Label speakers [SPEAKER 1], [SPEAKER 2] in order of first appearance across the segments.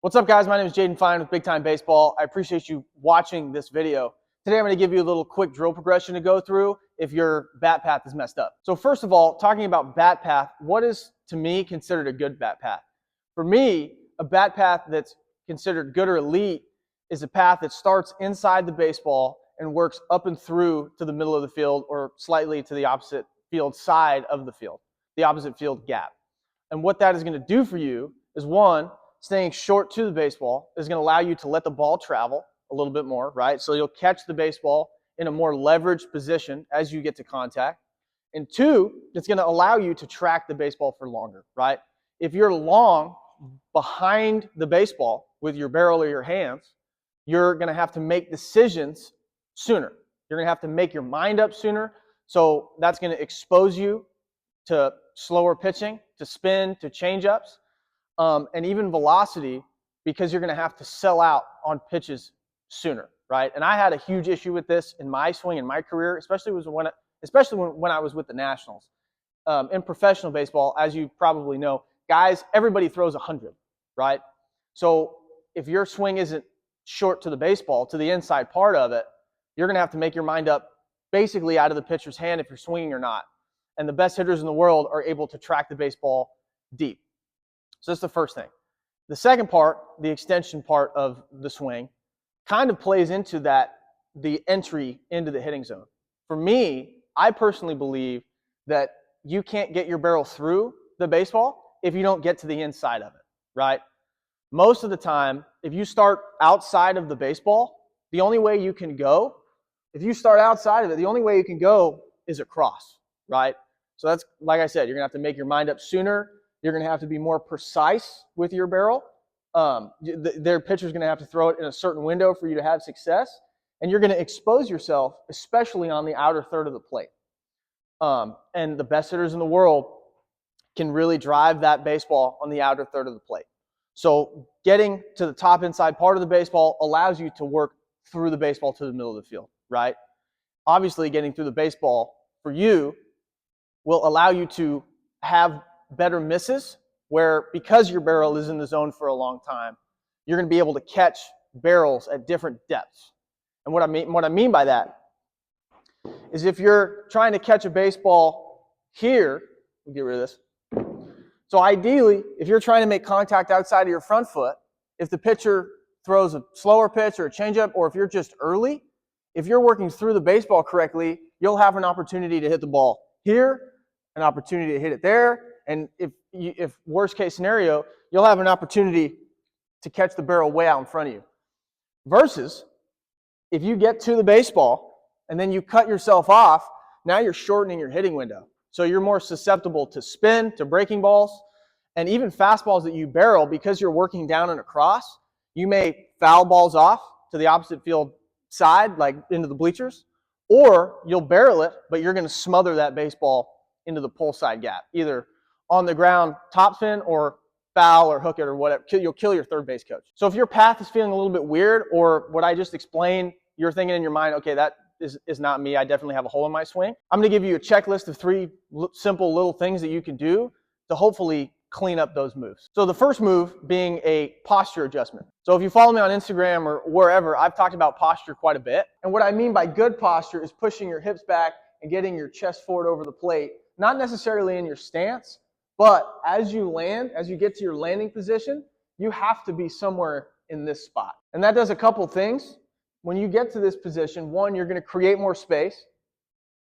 [SPEAKER 1] What's up, guys? My name is Jaden Fine with Big Time Baseball. I appreciate you watching this video. Today I'm going to give you a little quick drill progression to go through if your bat path is messed up. So first of all, talking about bat path, what is to me considered a good bat path? For me, a bat path that's considered good or elite is a path that starts inside the baseball and works up and through to the middle of the field or slightly to the opposite field side of the field, the opposite field gap. And what that is going to do for you is, one, staying short to the baseball is going to allow you to let the ball travel a little bit more, right? So you'll catch the baseball in a more leveraged position as you get to contact. And two, it's going to allow you to track the baseball for longer, right? If you're long behind the baseball with your barrel or your hands, you're going to have to make decisions sooner. You're going to have to make your mind up sooner. So that's going to expose you to slower pitching, to spin, to change-ups. And even velocity, because you're going to have to sell out on pitches sooner, right? And I had a huge issue with this in my swing in my career, especially when I was with the Nationals. In professional baseball, as you probably know, guys, everybody throws 100, right? So if your swing isn't short to the baseball, to the inside part of it, you're going to have to make your mind up basically out of the pitcher's hand if you're swinging or not. And the best hitters in the world are able to track the baseball deep. So that's the first thing. The second part, the extension part of the swing, kind of plays into that, the entry into the hitting zone. For me, I personally believe that you can't get your barrel through the baseball if you don't get to the inside of it, right? Most of the time, if you start outside of the baseball, the only way you can go, if you start outside of it, the only way you can go is across, right? So that's, like I said, you're going to have to make your mind up sooner. You're going to have to be more precise with your barrel. Their pitcher's going to have to throw it in a certain window for you to have success. And you're going to expose yourself, especially on the outer third of the plate. And the best hitters in the world can really drive that baseball on the outer third of the plate. So getting to the top inside part of the baseball allows you to work through the baseball to the middle of the field, right? Obviously, getting through the baseball for you will allow you to have better misses where, because your barrel is in the zone for a long time, you're going to be able to catch barrels at different depths. And what I mean by that is, if you're trying to catch a baseball here, we'll get rid of this. So ideally, if you're trying to make contact outside of your front foot, if the pitcher throws a slower pitch or a changeup, or if you're just early, if you're working through the baseball correctly, you'll have an opportunity to hit the ball here, an opportunity to hit it there, and if worst case scenario, you'll have an opportunity to catch the barrel way out in front of you. Versus, if you get to the baseball and then you cut yourself off, now you're shortening your hitting window. So you're more susceptible to spin, to breaking balls, and even fastballs that you barrel. Because you're working down and across, you may foul balls off to the opposite field side, like into the bleachers, or you'll barrel it, but you're going to smother that baseball into the pull side gap, either on the ground topspin or foul or hook it or whatever. You'll kill your third base coach. So if your path is feeling a little bit weird, or what I just explained, you're thinking in your mind, okay, that is not me, I definitely have a hole in my swing, I'm going to give you a checklist of 3 simple little things that you can do to hopefully clean up those moves. So the first move being a posture adjustment. So if you follow me on Instagram or wherever, I've talked about posture quite a bit. And what I mean by good posture is pushing your hips back and getting your chest forward over the plate, not necessarily in your stance, but as you land, as you get to your landing position, you have to be somewhere in this spot. And that does a couple things. When you get to this position, 1, you're going to create more space,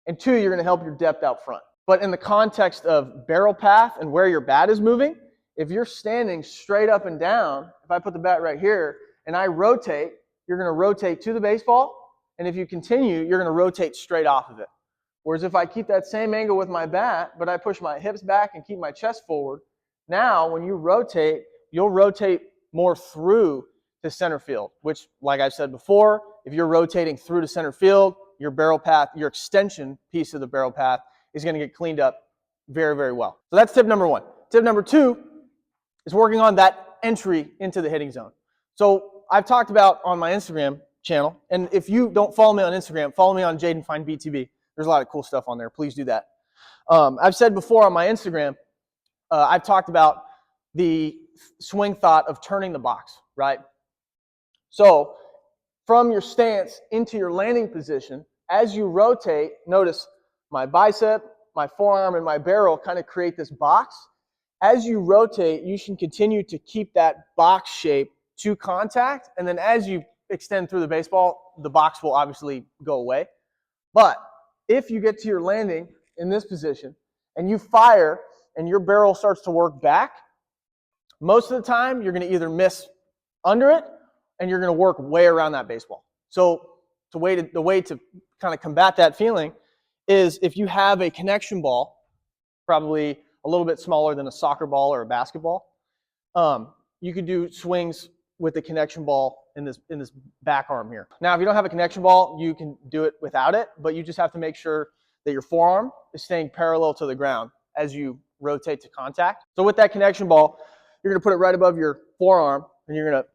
[SPEAKER 1] and 2, you're going to help your depth out front. But in the context of barrel path and where your bat is moving, if you're standing straight up and down, if I put the bat right here and I rotate, you're going to rotate to the baseball, and if you continue, you're going to rotate straight off of it. Whereas if I keep that same angle with my bat, but I push my hips back and keep my chest forward, now when you rotate, you'll rotate more through to center field, which, like I've said before, if you're rotating through to center field, your barrel path, your extension piece of the barrel path is going to get cleaned up very, very well. So that's tip number 1. Tip number 2 is working on that entry into the hitting zone. So I've talked about on my Instagram channel, and if you don't follow me on Instagram, follow me on Jaden Fine BTB. There's a lot of cool stuff on there. Please do that. I've said before on my Instagram, I've talked about the swing thought of turning the box, right? So from your stance into your landing position, as you rotate, notice my bicep, my forearm, and my barrel kind of create this box. As you rotate, you should continue to keep that box shape to contact, and then as you extend through the baseball, the box will obviously go away. But if you get to your landing in this position and you fire and your barrel starts to work back, most of the time you're going to either miss under it and you're going to work way around that baseball. So the way to kind of combat that feeling is if you have a connection ball, probably a little bit smaller than a soccer ball or a basketball, you could do swings with the connection ball in this back arm here. Now, if you don't have a connection ball, you can do it without it, but you just have to make sure that your forearm is staying parallel to the ground as you rotate to contact. So with that connection ball, you're going to put it right above your forearm, and you're going to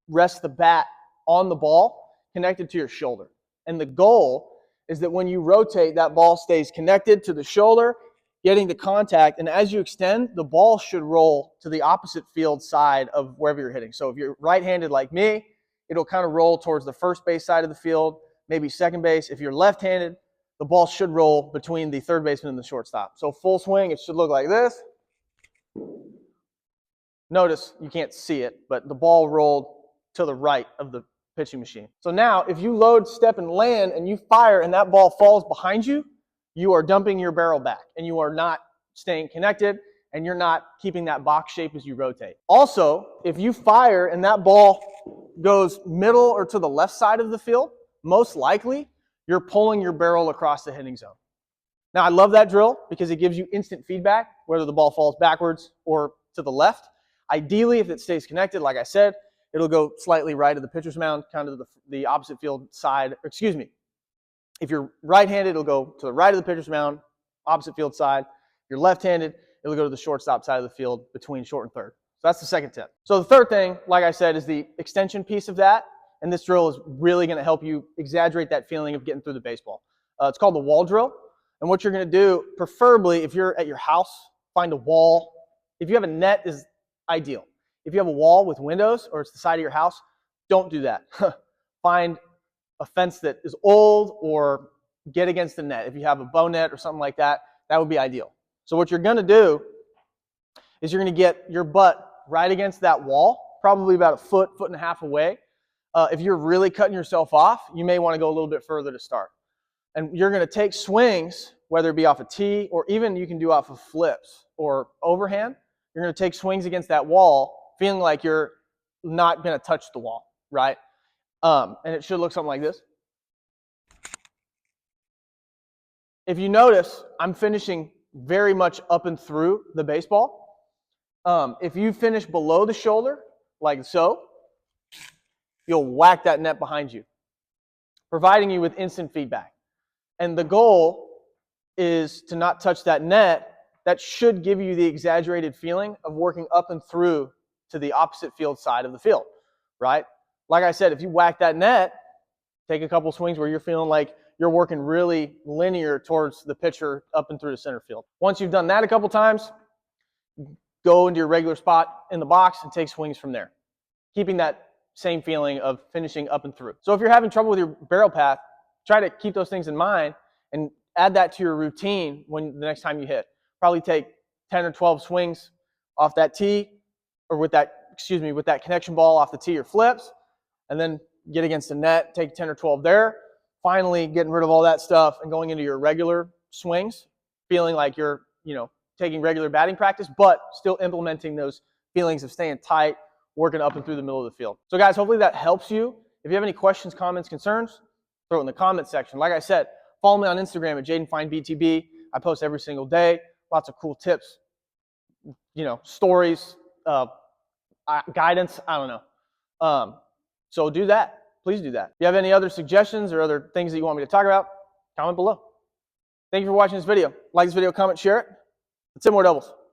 [SPEAKER 1] rest the bat on the ball connected to your shoulder. And the goal is that when you rotate, that ball stays connected to the shoulder, getting the contact, and as you extend, the ball should roll to the opposite field side of wherever you're hitting. So if you're right-handed like me, it'll kind of roll towards the first base side of the field, maybe second base. If you're left-handed, the ball should roll between the third baseman and the shortstop. So full swing, it should look like this. Notice you can't see it, but the ball rolled to the right of the pitching machine. So now if you load, step, and land, and you fire and that ball falls behind you, you are dumping your barrel back, and you are not staying connected, and you're not keeping that box shape as you rotate. Also, if you fire and that ball goes middle or to the left side of the field, most likely you're pulling your barrel across the hitting zone. Now, I love that drill because it gives you instant feedback, whether the ball falls backwards or to the left. Ideally, if it stays connected, like I said, it'll go slightly right of the pitcher's mound, kind of the opposite field side. Excuse me. If you're right-handed, it'll go to the right of the pitcher's mound, opposite field side. If you're left-handed, it'll go to the shortstop side of the field between short and third. So that's the second tip. So the third thing, like I said, is the extension piece of that. And this drill is really going to help you exaggerate that feeling of getting through the baseball. It's called the wall drill. And what you're going to do, preferably if you're at your house, find a wall. If you have a net, is ideal. If you have a wall with windows or it's the side of your house, don't do that. Find a fence that is old or get against the net. If you have a bow net or something like that, that would be ideal. So what you're going to do is you're going to get your butt right against that wall, probably about a foot and a half away. If you're really cutting yourself off, you may want to go a little bit further to start. And you're going to take swings, whether it be off a tee or even you can do off of flips or overhand. You're going to take swings against that wall, feeling like you're not going to touch the wall, right? And it should look something like this. If you notice, I'm finishing very much up and through the baseball. If you finish below the shoulder, like so, you'll whack that net behind you, providing you with instant feedback. And the goal is to not touch that net. That should give you the exaggerated feeling of working up and through to the opposite field side of the field, right? Like I said, if you whack that net, take a couple swings where you're feeling like you're working really linear towards the pitcher up and through the center field. Once you've done that a couple times, go into your regular spot in the box and take swings from there, keeping that same feeling of finishing up and through. So if you're having trouble with your barrel path, try to keep those things in mind and add that to your routine when the next time you hit. Probably take 10 or 12 swings off that tee or with that connection ball off the tee or flips, and then get against the net, take 10 or 12 there. Finally, getting rid of all that stuff and going into your regular swings, feeling like you're, taking regular batting practice, but still implementing those feelings of staying tight, working up and through the middle of the field. So guys, hopefully that helps you. If you have any questions, comments, concerns, throw it in the comment section. Like I said, follow me on Instagram at JadenFineBTB. I post every single day. Lots of cool tips, stories, guidance, I don't know. So do that. Please do that. If you have any other suggestions or other things that you want me to talk about, comment below. Thank you for watching this video. Like this video, comment, share it. Let's hit more doubles.